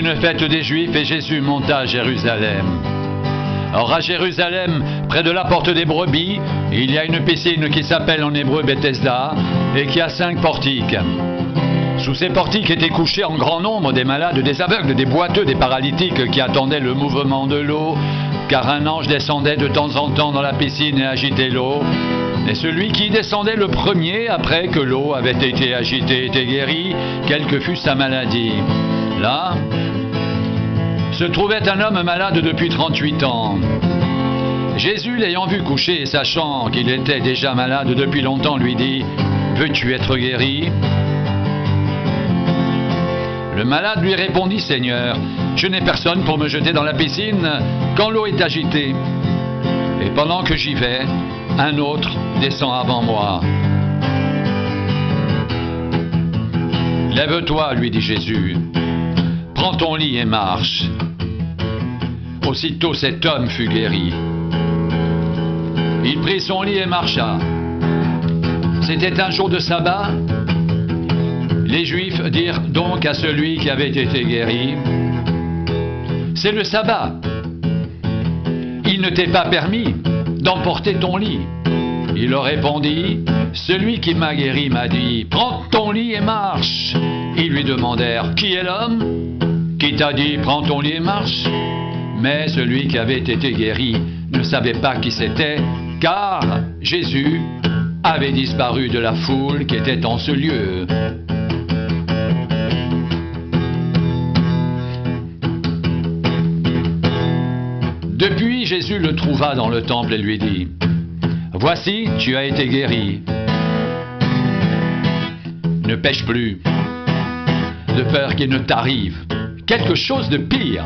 une fête des Juifs et Jésus monta à Jérusalem. Or à Jérusalem, près de la porte des brebis, il y a une piscine qui s'appelle en hébreu Bethesda et qui a 5 portiques. Sous ces portiques étaient couchés en grand nombre des malades, des aveugles, des boiteux, des paralytiques qui attendaient le mouvement de l'eau, car un ange descendait de temps en temps dans la piscine et agitait l'eau. Et celui qui descendait le premier, après que l'eau avait été agitée, était guéri, quelle que fût sa maladie. Là se trouvait un homme malade depuis 38 ans. Jésus, l'ayant vu coucher et sachant qu'il était déjà malade depuis longtemps, lui dit « Veux-tu être guéri ?» Le malade lui répondit « Seigneur, je n'ai personne pour me jeter dans la piscine quand l'eau est agitée. Et pendant que j'y vais, un autre descend avant moi. » « Lève-toi, lui dit Jésus, prends ton lit et marche. » Aussitôt cet homme fut guéri. Il prit son lit et marcha. C'était un jour de sabbat. Les Juifs dirent donc à celui qui avait été guéri, « C'est le sabbat. Il ne t'est pas permis d'emporter ton lit. » Il leur répondit, « Celui qui m'a guéri m'a dit, prends ton lit et marche. » Ils lui demandèrent, « Qui est l'homme qui t'a dit, prends ton lit et marche ?» Mais celui qui avait été guéri ne savait pas qui c'était, car Jésus avait disparu de la foule qui était en ce lieu. Depuis, Jésus le trouva dans le temple et lui dit, « Voici, tu as été guéri. Ne pêche plus, de peur qu'il ne t'arrive quelque chose de pire. »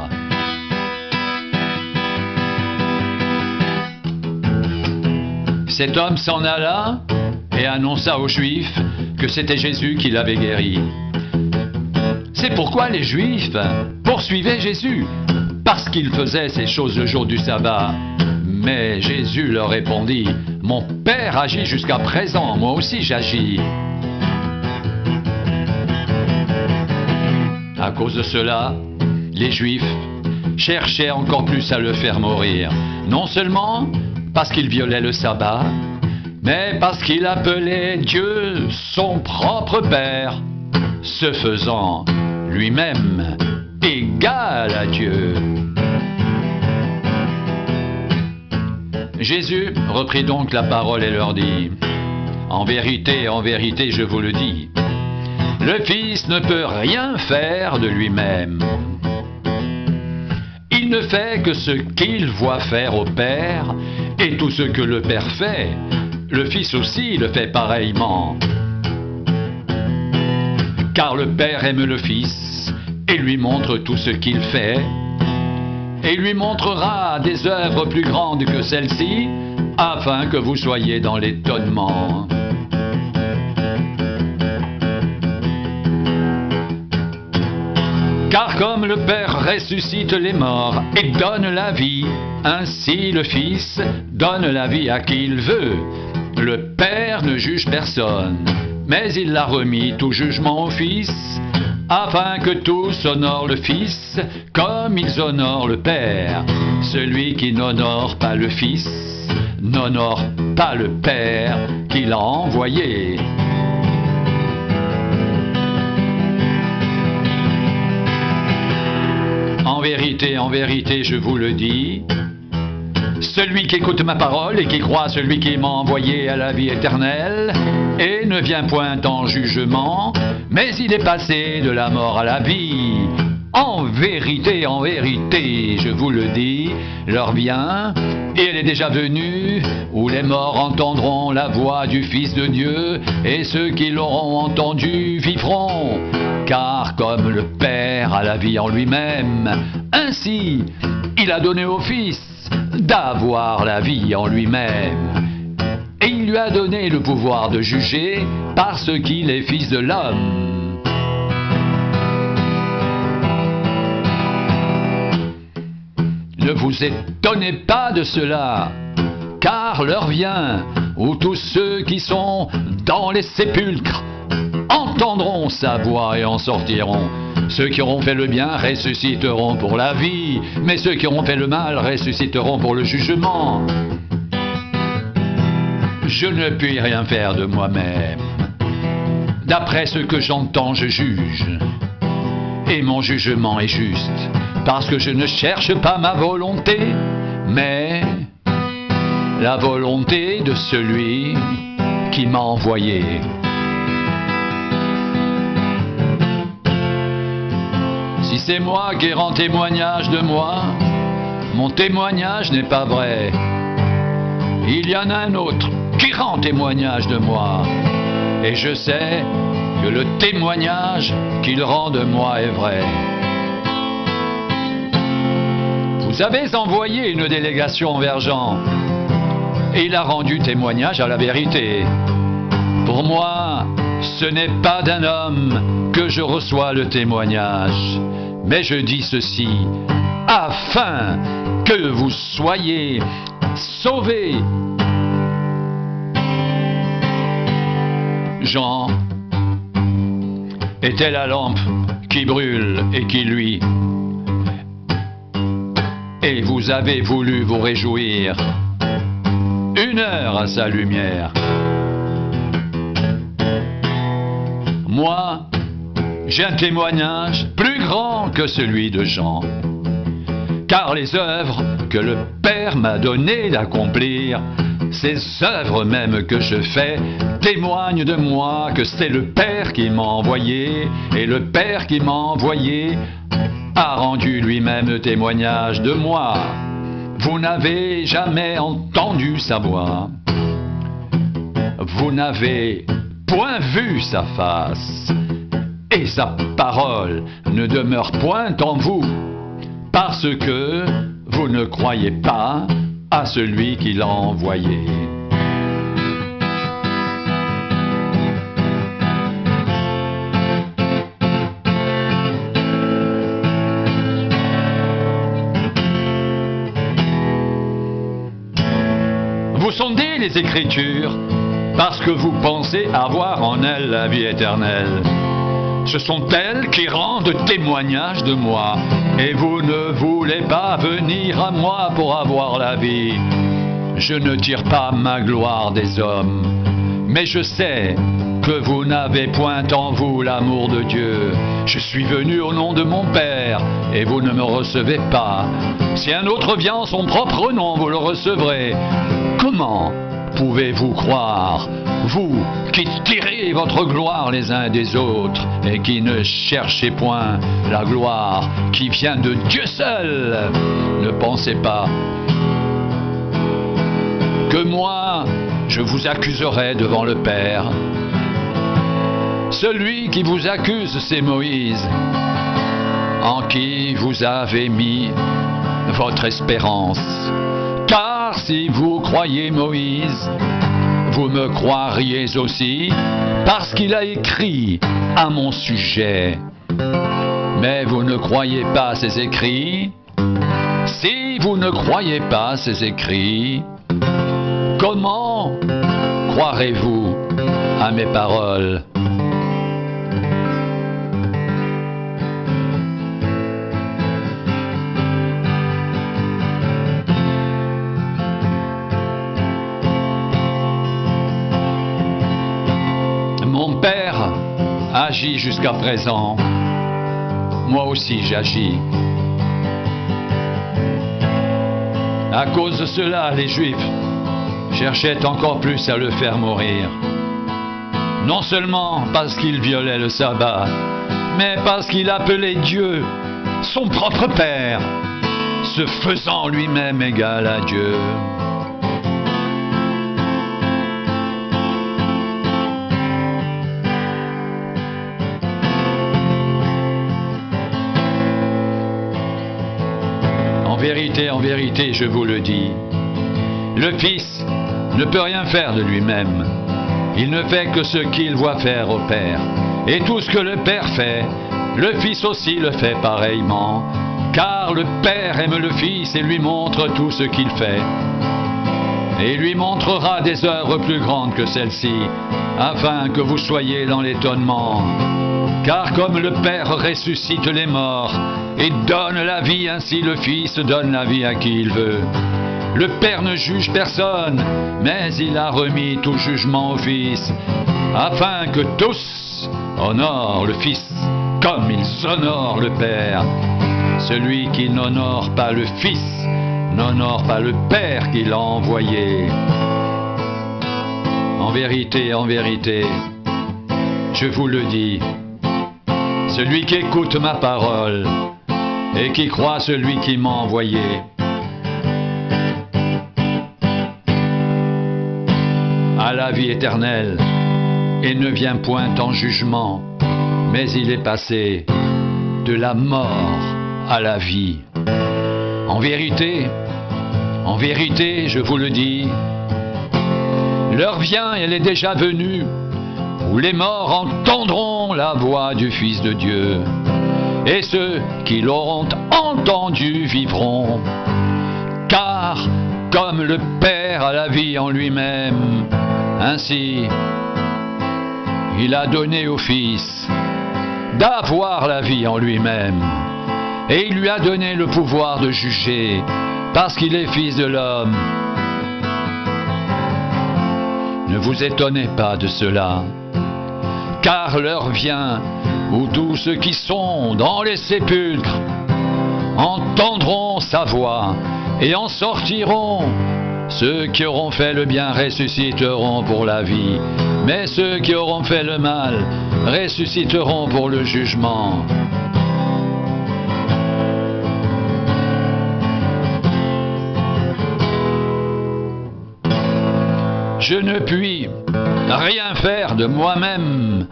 Cet homme s'en alla et annonça aux Juifs que c'était Jésus qui l'avait guéri. C'est pourquoi les Juifs poursuivaient Jésus, parce qu'il faisait ces choses le jour du sabbat. Mais Jésus leur répondit, « Mon Père agit jusqu'à présent, moi aussi j'agis. » À cause de cela, les Juifs cherchaient encore plus à le faire mourir, non seulement parce qu'il violait le sabbat, mais parce qu'il appelait Dieu son propre Père, se faisant lui-même égal à Dieu. Jésus reprit donc la parole et leur dit, « En vérité, je vous le dis, le Fils ne peut rien faire de lui-même. Il ne fait que ce qu'il voit faire au Père, et tout ce que le Père fait, le Fils aussi le fait pareillement. Car le Père aime le Fils et lui montre tout ce qu'il fait, et lui montrera des œuvres plus grandes que celles-ci, afin que vous soyez dans l'étonnement. Car comme le Père ressuscite les morts et donne la vie, ainsi le Fils donne la vie à qui il veut. Le Père ne juge personne, mais il a remis tout jugement au Fils, afin que tous honorent le Fils comme ils honorent le Père. Celui qui n'honore pas le Fils n'honore pas le Père qui l'a envoyé. En vérité, je vous le dis, celui qui écoute ma parole et qui croit à celui qui m'a envoyé à la vie éternelle, et ne vient point en jugement, mais il est passé de la mort à la vie. En vérité, je vous le dis, l'heure vient, et elle est déjà venue, où les morts entendront la voix du Fils de Dieu, et ceux qui l'auront entendu vivront. Car comme le Père a la vie en lui-même, ainsi il a donné au Fils d'avoir la vie en lui-même. Et il lui a donné le pouvoir de juger parce qu'il est Fils de l'homme. Ne vous étonnez pas de cela, car l'heure vient où tous ceux qui sont dans les sépulcres entendront sa voix et en sortiront. Ceux qui auront fait le bien ressusciteront pour la vie, mais ceux qui auront fait le mal ressusciteront pour le jugement. Je ne puis rien faire de moi-même. D'après ce que j'entends, je juge. Et mon jugement est juste, parce que je ne cherche pas ma volonté, mais la volonté de celui qui m'a envoyé. Si c'est moi qui rends témoignage de moi, mon témoignage n'est pas vrai. Il y en a un autre qui rend témoignage de moi, et je sais que le témoignage qu'il rend de moi est vrai. Vous avez envoyé une délégation vers Jean, et il a rendu témoignage à la vérité. Pour moi, ce n'est pas d'un homme que je reçois le témoignage, mais je dis ceci, afin que vous soyez sauvés. Jean était la lampe qui brûle et qui luit. Et vous avez voulu vous réjouir 1 heure à sa lumière. Moi, j'ai un témoignage plus grand que celui de Jean, car les œuvres que le Père m'a donné d'accomplir, ces œuvres même que je fais, témoignent de moi que c'est le Père qui m'a envoyé, et le Père qui m'a envoyé a rendu lui-même témoignage de moi. Vous n'avez jamais entendu sa voix, vous n'avez point vu sa face, et sa parole ne demeure point en vous, parce que vous ne croyez pas à celui qui l'a envoyé. Vous sondez les Écritures parce que vous pensez avoir en elles la vie éternelle. Ce sont elles qui rendent témoignage de moi, et vous ne voulez pas venir à moi pour avoir la vie. Je ne tire pas ma gloire des hommes, mais je sais que vous n'avez point en vous l'amour de Dieu. Je suis venu au nom de mon Père, et vous ne me recevez pas. Si un autre vient en son propre nom, vous le recevrez. Comment pouvez-vous croire, vous qui tirez votre gloire les uns des autres et qui ne cherchez point la gloire qui vient de Dieu seul? Ne pensez pas que moi, je vous accuserai devant le Père. Celui qui vous accuse, c'est Moïse, en qui vous avez mis votre espérance. Car si vous croyez Moïse, vous me croiriez aussi, parce qu'il a écrit à mon sujet. Mais vous ne croyez pas ses écrits. Si vous ne croyez pas ses écrits, comment croirez-vous à mes paroles? Mon Père agit jusqu'à présent, moi aussi j'agis. À cause de cela, les Juifs cherchaient encore plus à le faire mourir. Non seulement parce qu'il violait le sabbat, mais parce qu'il appelait Dieu son propre Père, se faisant lui-même égal à Dieu. En vérité, je vous le dis, le Fils ne peut rien faire de lui-même. Il ne fait que ce qu'il voit faire au Père. Et tout ce que le Père fait, le Fils aussi le fait pareillement. Car le Père aime le Fils et lui montre tout ce qu'il fait. et lui montrera des œuvres plus grandes que celles-ci, afin que vous soyez dans l'étonnement. Car comme le Père ressuscite les morts et donne la vie, ainsi le Fils donne la vie à qui il veut. Le Père ne juge personne, mais il a remis tout jugement au Fils, afin que tous honorent le Fils comme ils honorent le Père. Celui qui n'honore pas le Fils n'honore pas le Père qui l'a envoyé. En vérité, je vous le dis, celui qui écoute ma parole et qui croit celui qui m'a envoyé a la vie éternelle et ne vient point en jugement, mais il est passé de la mort à la vie. En vérité, je vous le dis, l'heure vient, elle est déjà venue, où les morts entendront la voix du Fils de Dieu, et ceux qui l'auront entendu vivront. Car comme le Père a la vie en lui-même, ainsi il a donné au Fils d'avoir la vie en lui-même, et il lui a donné le pouvoir de juger, parce qu'il est Fils de l'homme. Ne vous étonnez pas de cela, car l'heure vient où tous ceux qui sont dans les sépulcres entendront sa voix et en sortiront. Ceux qui auront fait le bien ressusciteront pour la vie, mais ceux qui auront fait le mal ressusciteront pour le jugement. Je ne puis rien faire de moi-même.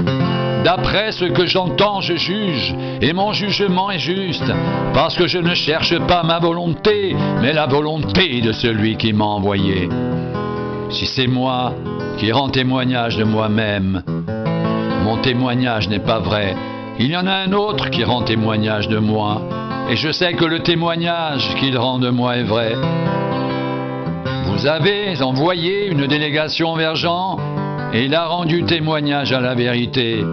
D'après ce que j'entends, je juge, et mon jugement est juste, parce que je ne cherche pas ma volonté, mais la volonté de celui qui m'a envoyé. Si c'est moi qui rends témoignage de moi-même, mon témoignage n'est pas vrai. Il y en a un autre qui rend témoignage de moi, et je sais que le témoignage qu'il rend de moi est vrai. Vous avez envoyé une délégation vers Jean, et il a rendu témoignage à la vérité.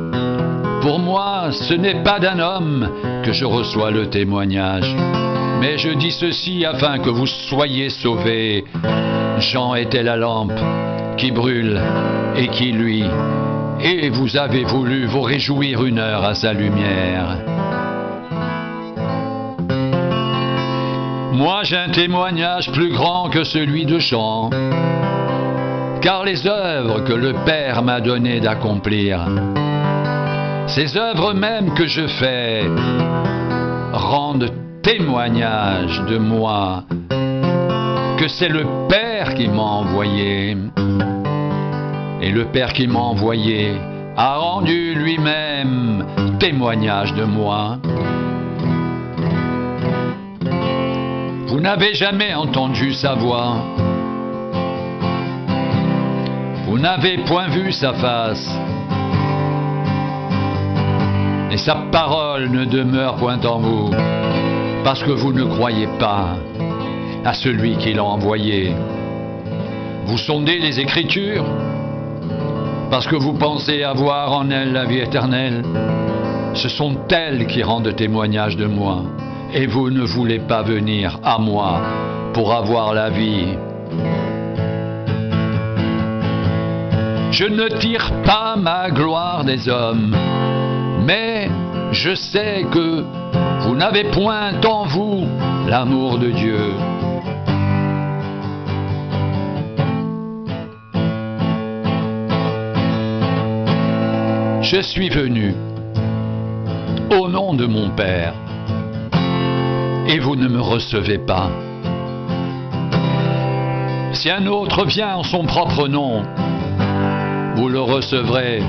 Pour moi, ce n'est pas d'un homme que je reçois le témoignage, mais je dis ceci afin que vous soyez sauvés. Jean était la lampe qui brûle et qui luit, et vous avez voulu vous réjouir une heure à sa lumière. Moi, j'ai un témoignage plus grand que celui de Jean, car les œuvres que le Père m'a donné d'accomplir, ces œuvres même que je fais, rendent témoignage de moi, que c'est le Père qui m'a envoyé. Et le Père qui m'a envoyé a rendu lui-même témoignage de moi. Vous n'avez jamais entendu sa voix, vous n'avez point vu sa face, et sa parole ne demeure point en vous, parce que vous ne croyez pas à celui qui l'a envoyé. Vous sondez les Écritures, parce que vous pensez avoir en elles la vie éternelle. Ce sont elles qui rendent témoignage de moi, et vous ne voulez pas venir à moi pour avoir la vie. Je ne tire pas ma gloire des hommes, mais je sais que vous n'avez point en vous l'amour de Dieu. Je suis venu au nom de mon Père, et vous ne me recevez pas. Si un autre vient en son propre nom, vous le recevrez.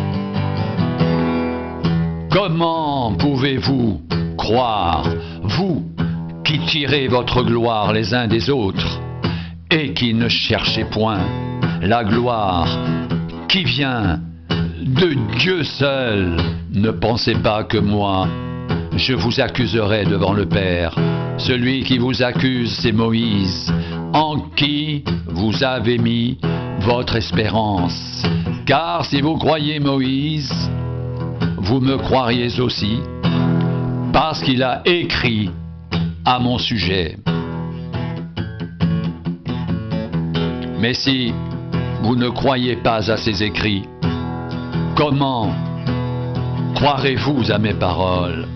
Comment pouvez-vous croire, vous qui tirez votre gloire les uns des autres, et qui ne cherchez point la gloire qui vient de Dieu seul? Ne pensez pas que moi, je vous accuserai devant le Père. Celui qui vous accuse, c'est Moïse, en qui vous avez mis votre espérance. Car si vous croyez Moïse, vous me croiriez aussi, parce qu'il a écrit à mon sujet. Mais si vous ne croyez pas à ces écrits, comment croirez-vous à mes paroles ?